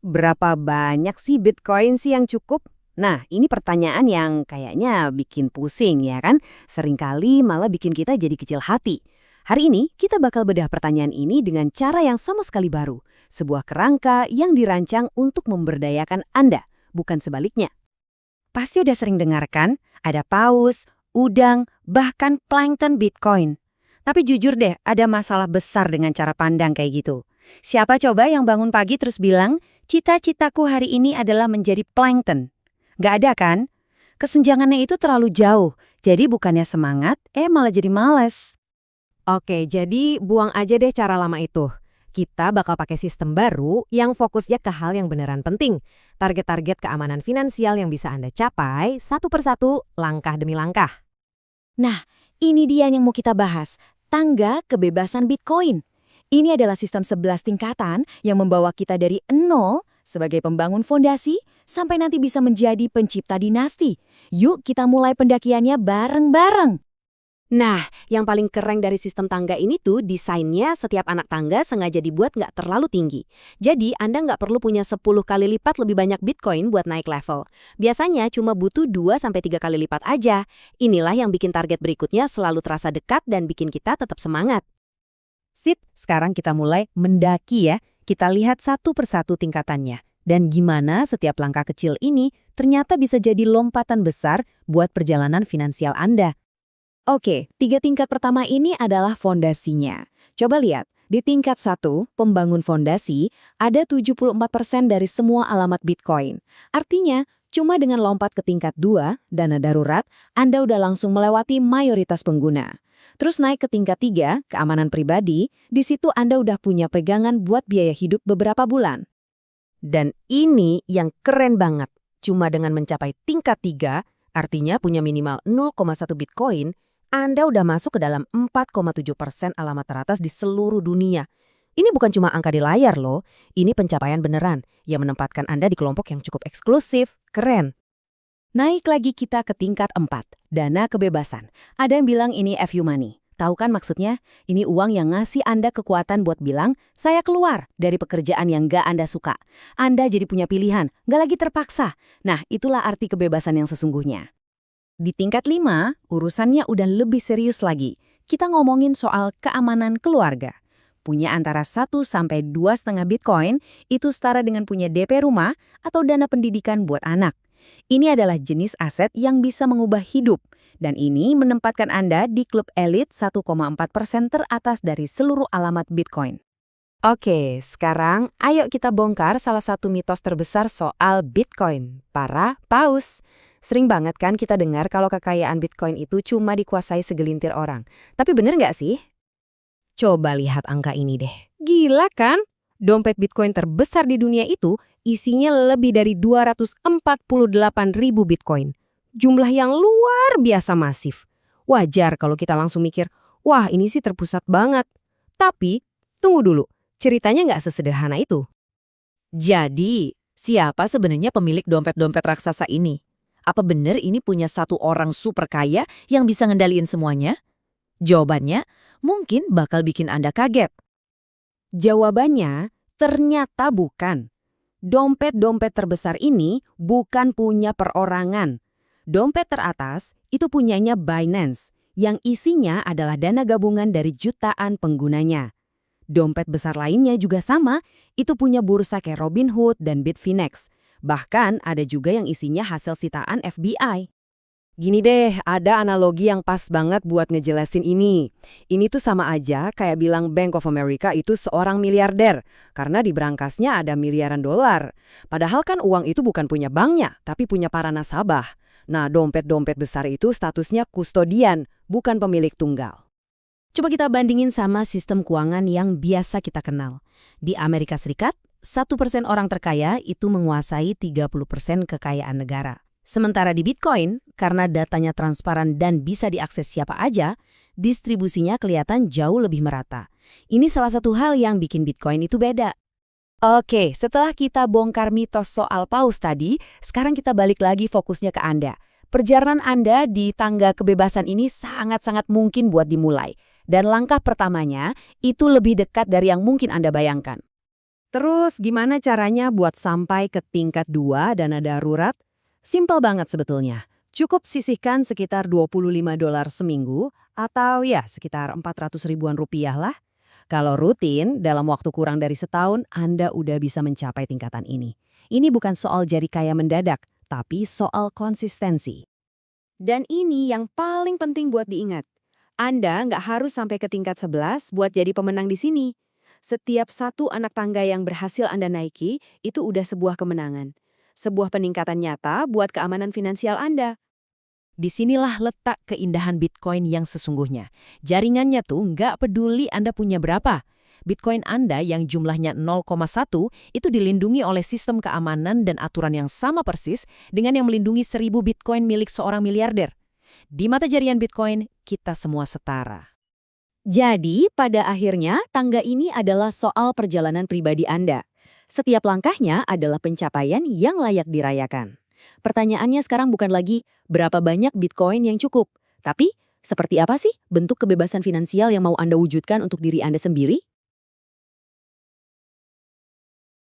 Berapa banyak sih Bitcoin sih yang cukup? Nah, ini pertanyaan yang kayaknya bikin pusing ya kan? Seringkali malah bikin kita jadi kecil hati. Hari ini kita bakal bedah pertanyaan ini dengan cara yang sama sekali baru. Sebuah kerangka yang dirancang untuk memberdayakan Anda, bukan sebaliknya. Pasti udah sering dengar kan? Ada paus, udang, bahkan plankton Bitcoin. Tapi jujur deh, ada masalah besar dengan cara pandang kayak gitu. Siapa coba yang bangun pagi terus bilang, cita-citaku hari ini adalah menjadi plankton? Gak ada kan? Kesenjangannya itu terlalu jauh, jadi bukannya semangat, malah jadi males. Oke, jadi buang aja deh cara lama itu. Kita bakal pakai sistem baru yang fokusnya ke hal yang beneran penting. Target-target keamanan finansial yang bisa Anda capai satu persatu, langkah demi langkah. Nah, ini dia yang mau kita bahas. Tangga kebebasan Bitcoin. Ini adalah sistem 11 tingkatan yang membawa kita dari nol sebagai pembangun fondasi sampai nanti bisa menjadi pencipta dinasti. Yuk kita mulai pendakiannya bareng-bareng. Nah, yang paling keren dari sistem tangga ini tuh desainnya setiap anak tangga sengaja dibuat nggak terlalu tinggi. Jadi Anda nggak perlu punya 10 kali lipat lebih banyak Bitcoin buat naik level. Biasanya cuma butuh 2-3 kali lipat aja. Inilah yang bikin target berikutnya selalu terasa dekat dan bikin kita tetap semangat. Sip, sekarang kita mulai mendaki ya. Kita lihat satu persatu tingkatannya. Dan gimana setiap langkah kecil ini ternyata bisa jadi lompatan besar buat perjalanan finansial Anda. Oke, 3 tingkat pertama ini adalah fondasinya. Coba lihat, di tingkat 1, pembangun fondasi, ada 74% dari semua alamat Bitcoin. Artinya, cuma dengan lompat ke tingkat 2, dana darurat, Anda udah langsung melewati mayoritas pengguna. Terus naik ke tingkat 3, keamanan pribadi, di situ Anda udah punya pegangan buat biaya hidup beberapa bulan. Dan ini yang keren banget. Cuma dengan mencapai tingkat 3, artinya punya minimal 0,1 Bitcoin, Anda udah masuk ke dalam 4,7% alamat teratas di seluruh dunia. Ini bukan cuma angka di layar loh, ini pencapaian beneran yang menempatkan Anda di kelompok yang cukup eksklusif, keren. Naik lagi kita ke tingkat 4, dana kebebasan. Ada yang bilang ini FU money. Tahu kan maksudnya? Ini uang yang ngasih Anda kekuatan buat bilang, saya keluar dari pekerjaan yang gak Anda suka. Anda jadi punya pilihan, gak lagi terpaksa. Nah, itulah arti kebebasan yang sesungguhnya. Di tingkat 5, urusannya udah lebih serius lagi. Kita ngomongin soal keamanan keluarga. Punya antara 1-2,5 Bitcoin, itu setara dengan punya DP rumah atau dana pendidikan buat anak. Ini adalah jenis aset yang bisa mengubah hidup. Dan ini menempatkan Anda di klub elit 1,4% teratas dari seluruh alamat Bitcoin. Oke, sekarang ayo kita bongkar salah satu mitos terbesar soal Bitcoin, para paus. Sering banget kan kita dengar kalau kekayaan Bitcoin itu cuma dikuasai segelintir orang. Tapi bener nggak sih? Coba lihat angka ini deh. Gila kan? Dompet Bitcoin terbesar di dunia itu isinya lebih dari 248.000 Bitcoin. Jumlah yang luar biasa masif. Wajar kalau kita langsung mikir, wah ini sih terpusat banget. Tapi, tunggu dulu, ceritanya nggak sesederhana itu. Jadi, siapa sebenarnya pemilik dompet-dompet raksasa ini? Apa benar ini punya satu orang super kaya yang bisa ngendaliin semuanya? Jawabannya mungkin bakal bikin Anda kaget. Jawabannya ternyata bukan. Dompet-dompet terbesar ini bukan punya perorangan. Dompet teratas itu punyanya Binance, yang isinya adalah dana gabungan dari jutaan penggunanya. Dompet besar lainnya juga sama, itu punya bursa kayak Robinhood dan Bitfinex. Bahkan ada juga yang isinya hasil sitaan FBI. Gini deh, ada analogi yang pas banget buat ngejelasin ini. Ini tuh sama aja kayak bilang Bank of America itu seorang miliarder, karena di berangkasnya ada miliaran dolar. Padahal kan uang itu bukan punya banknya, tapi punya para nasabah. Nah, dompet-dompet besar itu statusnya kustodian, bukan pemilik tunggal. Coba kita bandingin sama sistem keuangan yang biasa kita kenal. Di Amerika Serikat, 1% orang terkaya itu menguasai 30% kekayaan negara. Sementara di Bitcoin, karena datanya transparan dan bisa diakses siapa aja, distribusinya kelihatan jauh lebih merata. Ini salah satu hal yang bikin Bitcoin itu beda. Oke, setelah kita bongkar mitos soal paus tadi, sekarang kita balik lagi fokusnya ke Anda. Perjalanan Anda di tangga kebebasan ini sangat-sangat mungkin buat dimulai. Dan langkah pertamanya itu lebih dekat dari yang mungkin Anda bayangkan. Terus gimana caranya buat sampai ke tingkat 2 dana darurat? Simpel banget sebetulnya. Cukup sisihkan sekitar $25 seminggu atau ya sekitar 400 ribuan rupiah lah. Kalau rutin, dalam waktu kurang dari setahun, Anda udah bisa mencapai tingkatan ini. Ini bukan soal jadi kaya mendadak, tapi soal konsistensi. Dan ini yang paling penting buat diingat. Anda nggak harus sampai ke tingkat 11 buat jadi pemenang di sini. Setiap satu anak tangga yang berhasil Anda naiki, itu udah sebuah kemenangan. Sebuah peningkatan nyata buat keamanan finansial Anda. Disinilah letak keindahan Bitcoin yang sesungguhnya. Jaringannya tuh nggak peduli Anda punya berapa. Bitcoin Anda yang jumlahnya 0,1 itu dilindungi oleh sistem keamanan dan aturan yang sama persis dengan yang melindungi 1.000 Bitcoin milik seorang miliarder. Di mata jaringan Bitcoin, kita semua setara. Jadi, pada akhirnya, tangga ini adalah soal perjalanan pribadi Anda. Setiap langkahnya adalah pencapaian yang layak dirayakan. Pertanyaannya sekarang bukan lagi berapa banyak Bitcoin yang cukup, tapi seperti apa sih bentuk kebebasan finansial yang mau Anda wujudkan untuk diri Anda sendiri?